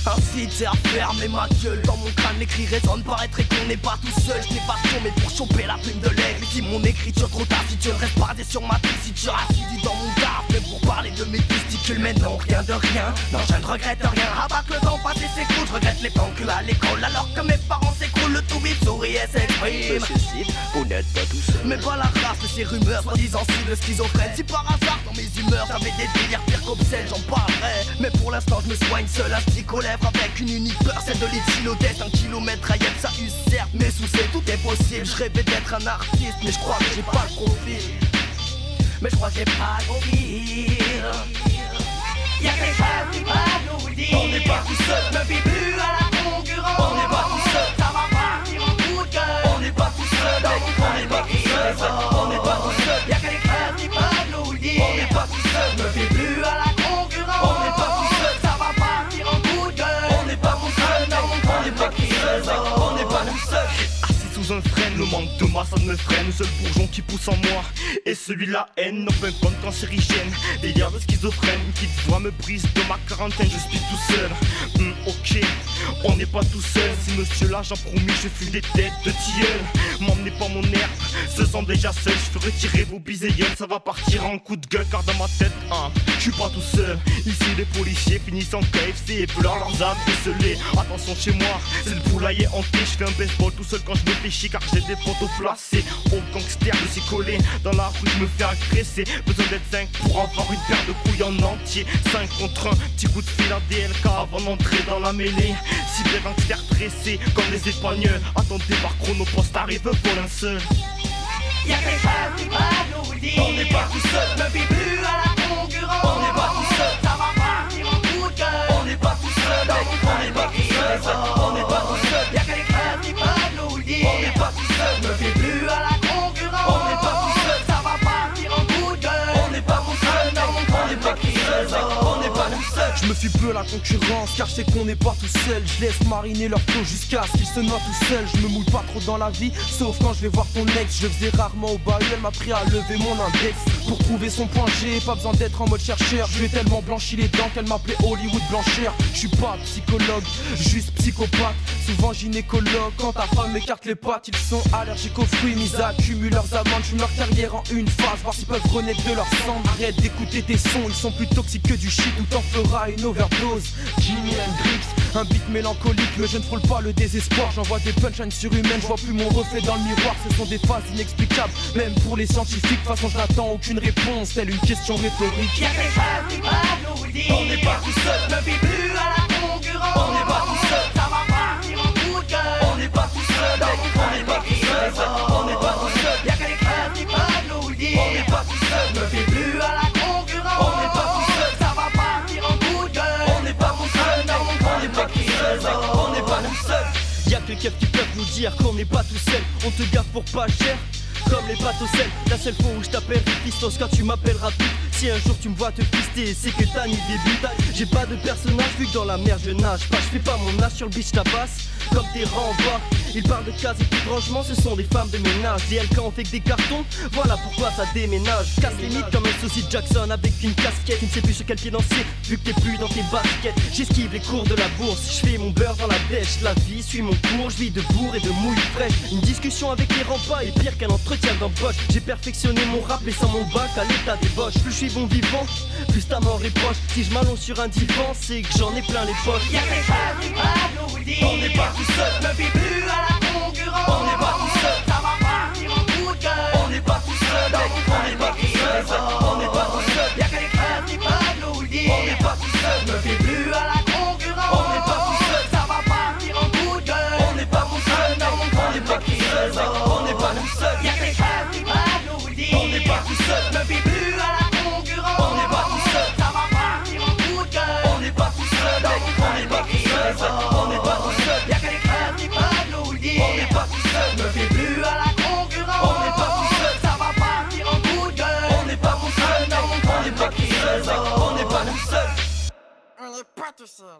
Incité à fermer ma gueule. Dans mon crâne l'écrit résonne, paraîtrait qu'on n'est pas tout seul. Je n'ai pas mais pour choper la plume de l'aigle. Si mon écriture trop taciturne reste basée sur ma tessiture, assidue dans mon taf, même pour parler de mes testicules. Mais non, rien de rien, non je ne regrette rien. Rabat que le temps passé s'écoute, je regrette les temps que à l'école. Alors que mes parents s'écroulent, le tout vif sourit et s'exprime. Vous n'êtes pas tout seul. Mais pas la race de ces rumeurs, soi-disant cible schizophrène. Si par hasard dans mes humeurs j'avais des délires pires qu'obscènes, j'en parlerai. Mais pour l'instant je me soigne seul, astique aux lèvres avec une unique peur, celle de l'éthylodète. 1 kilomètre à Yep, ça use certes, mais sous c'est tout est possible. Je rêvais d'être un artiste, mais je crois que j'ai pas le profil. Mais je crois que j'ai pas le profil. Y'a quelque chose qui va nous le dire. On n'est pas tout seul. Me fie plus à la concurrence. On n'est pas tout seul. Ça va partir en coup de gueule. On n'est pas tout seul. On n'est pas tout seul. On n'est pas tout seul. Y'a quelque chose qui va nous le dire. On n'est pas tout seul. Me fie plus à la concurrence. On n'est pas tout seul. Ça va partir en coup de gueule. On n'est pas tout seul. On n'est pas tout seul. On n'est pas tout seul. Sous un freine, le manque de masse ça me freine. Le seul bourgeon qui pousse en moi et celui de la haine. Enfin comme cancérigène, délire de schizophrène. Une petite voix me brise de ma quarantaine, je suis tout seul. Ok, on n'est pas tout seul. Si monsieur l'agent promis, je fuis des têtes de tilleul. M'emmenez pas mon herbe, se sent déjà seul. Je fais retirer vos biséiennes, ça va partir en coup de gueule. Car dans ma tête, je suis pas tout seul. Ici les policiers finissent en KFC et pleurent leurs âmes décelées. Attention chez moi, c'est le poulailler hanté. Je fais un baseball tout seul quand je me fais chier car j'ai des poteaux placés. Au gangster de s'y coller. Dans la rue je me fais agresser. Besoin d'être 5 pour avoir une paire de couilles en entier. 5 contre 1, petit coup de fil à DLK avant d'entrer dans la mêlée. Si des gangsters dressés comme les Espagnols. Attendez par chronopost arrive pour un seul. Y'a quelque chose qui va nous le dire. On n'est pas tout seul. Me fie plus à la concurrence. On n'est pas tout seul. Ça va partir en coup de gueule. On n'est pas tout seul. On n'est pas tout seul. On n'est pas tout seul. Y'a quelque chose qui va nous le dire. On n'est pas tout seul. Me fie plus à la concurrence. On n'est pas tout seul. Ça va partir en coup de gueule. On n'est pas tout seul. On n'est pas tout seul. On n'est pas tout seul. Je me fie peu à la concurrence car je sais qu'on n'est pas tout seul. Je laisse mariner leur peau jusqu'à ce qu'ils se noient tout seuls. Je me mouille pas trop dans la vie, sauf quand je vais voir ton ex. Je le faisais rarement au bahut, elle m'a pris à lever mon index. Pour trouver son point G, pas besoin d'être en mode chercheur. Je lui ai tellement blanchi les dents qu'elle m'appelait Hollywood Blancheur. Je suis pas psychologue, juste psychopathe. Souvent gynécologue, quand ta femme écarte les pattes. Ils sont allergiques aux fruits, mis à accumuler leurs amendes. Je leur carrière en une phase, voir s'ils peuvent renaître de leur sang. Arrête d'écouter tes sons, ils sont plus toxiques que du shit. Ou t'en feras une overdose. Jimi Hendrix, un beat mélancolique, mais je ne frôle pas le désespoir. J'envoie des punchlines surhumaines, je vois plus mon reflet dans le miroir. Ce sont des phases inexplicables, même pour les scientifiques. De toute façon je n'attends aucune réponse, telle une question rhétorique. Y'a quelque chose qui va nous le dire. On n'est pas tout seul. Me fie plus à la concurrence. On n'est pas tout seul. Ça va partir en coup de gueule. On n'est pas tout seul. On n'est pas tout seul. On n'est pas tout seul. Y'a quelque chose qui va nous le dire. On n'est pas tout seul. Me fie plus à la concurrence. On n'est pas tout seul. Ça va partir en coup de gueule. On n'est pas tout seul. On n'est pas tout seul. On n'est pas tout seul. Y'a que les keufs qui peuvent nous dire qu'on n'est pas tout seul. On te gaffe pour pas cher, comme les pâtes au sel. La seule fois où je t'appelle pistos quand tu m'appelleras tout. Si un jour tu me vois te pister, c'est que t'as ni début. J'ai pas de personnage vu que dans la mer je nage pas. Je fais pas mon âge sur le beach tabasse comme des renvois. Ils parlent de cases et de rangement, ce sont des femmes de ménage. DLK on fait que des cartons, voilà pourquoi ça déménage. Casse les mythes comme un saucisse Jackson avec une casquette. Tu ne sais plus sur quel pied danser, vu que t'es plus dans tes baskets. J'esquive les cours de la bourse, je fais mon beurre dans la dèche. La vie suit mon cours, je vis de bourre et de mouille fraîche. Une discussion avec les remparts est pire qu'un entretien d'embauche. J'ai perfectionné mon rap laissant mon bac à l'état d'ébauche. Plus je suis bon vivant, plus ta mort est proche. Si je m'allonge sur un divan, c'est que j'en ai plein les poches. Y'a quelque chose qui va nous le dire. On n'est pas tout seul. Me fie plus à la concurrence. On n'est pas tout seul. Ça va partir en coup de gueule. On n'est pas tout seul. On n'est pas tout seul. On n'est pas tout seul. Y'a quelque chose qui va nous le dire. On n'est pas tout seul. Me fie plus à la concurrence. On n'est pas tout seul. Ça va partir en coup de gueule. On n'est pas tout seul. On n'est pas tout seul. On n'est pas tout seul. Y'a quelque chose qui va nous le dire. On n'est pas tout seul. Me fie plus à la concurrence. On n'est pas tout seul. Ça va partir en coup de gueule. On n'est pas tout seul. On n'est pas tout seul. On n'est pas tout seul. Y'a quelque chose qui va nous le dire. On n'est pas tout seul. Me fie plus à la concurrence. On n'est pas tout seul. Ça va partir en coup de gueule. On n'est pas tout seul. On n'est pas tout seul. On n'est pas tout seul. On n'est pas tout seul.